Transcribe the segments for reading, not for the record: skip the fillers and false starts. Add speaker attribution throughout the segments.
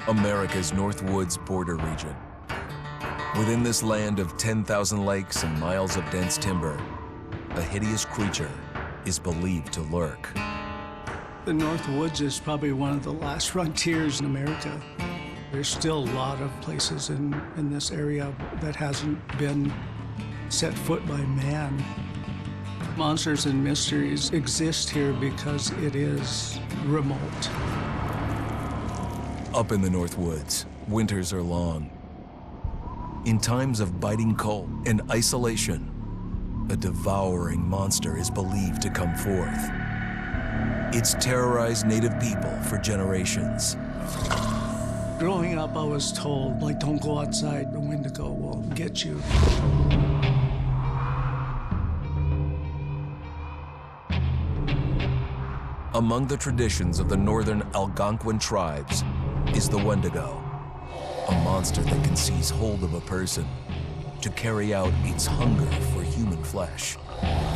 Speaker 1: America's North Woods border region. Within this land of 10,000 lakes and miles of dense timber, a hideous creature is believed to lurk.
Speaker 2: The North Woods is probably one of the last frontiers in America. There's still a lot of places in this area that hasn't been set foot by man. Monsters and mysteries exist here because it is remote.
Speaker 1: Up in the North Woods, winters are long. In times of biting cold and isolation, a devouring monster is believed to come forth. It's terrorized native people for generations.
Speaker 2: Growing up, I was told, like, don't go outside, the Wendigo will get you.
Speaker 1: Among the traditions of the northern Algonquin tribes is the Wendigo, a monster that can seize hold of a person to carry out its hunger for human flesh.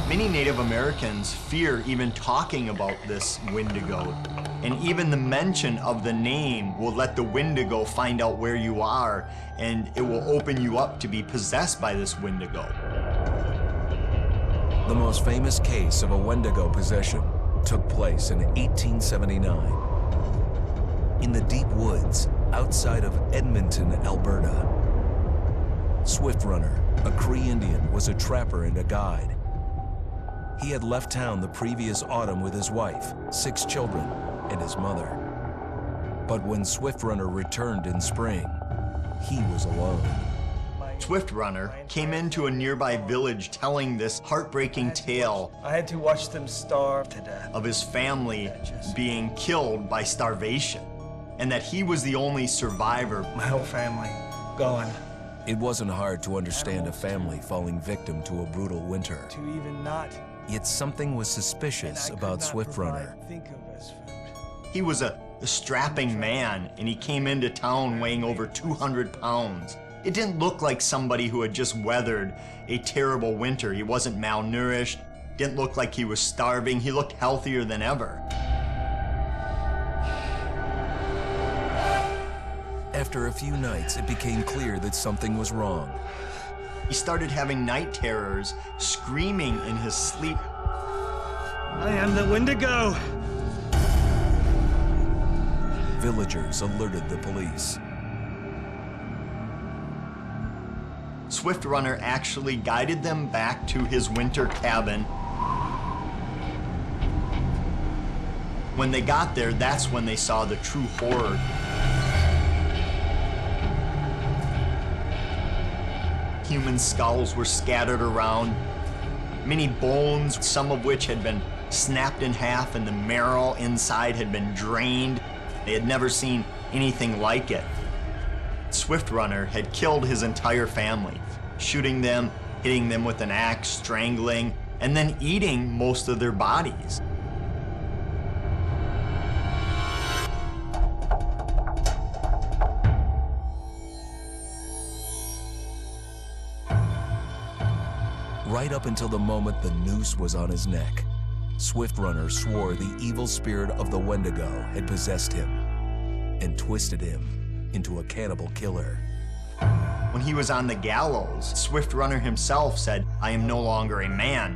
Speaker 3: Many Native Americans fear even talking about this Wendigo, and even the mention of the name will let the Wendigo find out where you are, and it will open you up to be possessed by this Wendigo.
Speaker 1: The most famous case of a Wendigo possession took place in 1879 in the deep woods outside of Edmonton, Alberta. Swift Runner, a Cree Indian, was a trapper and a guide. He had left town the previous autumn with his wife, 6 children, and his mother. But when Swift Runner returned in spring, he was alone.
Speaker 3: Swift Runner came into a nearby village telling this heartbreaking tale.
Speaker 4: I had to watch them starve to death.
Speaker 3: Of his family being killed by starvation, and that he was the only survivor.
Speaker 4: My whole family gone.
Speaker 1: It wasn't hard to understand a family falling victim to a brutal winter.
Speaker 4: To even not.
Speaker 1: Yet something was suspicious about Swift Runner.
Speaker 3: He was a strapping man, and he came into town weighing over 200 pounds. It didn't look like somebody who had just weathered a terrible winter. He wasn't malnourished, didn't look like he was starving. He looked healthier than ever.
Speaker 1: After a few nights, it became clear that something was wrong.
Speaker 3: He started having night terrors, screaming in his sleep.
Speaker 4: I am the Wendigo!
Speaker 1: Villagers alerted the police.
Speaker 3: Swift Runner actually guided them back to his winter cabin. When they got there, that's when they saw the true horror. Human skulls were scattered around, many bones, some of which had been snapped in half, and the marrow inside had been drained. They had never seen anything like it. Swift Runner had killed his entire family, shooting them, hitting them with an axe, strangling, and then eating most of their bodies.
Speaker 1: Right up until the moment the noose was on his neck, Swift Runner swore the evil spirit of the Wendigo had possessed him and twisted him into a cannibal killer.
Speaker 3: When he was on the gallows, Swift Runner himself said, "I am no longer a man."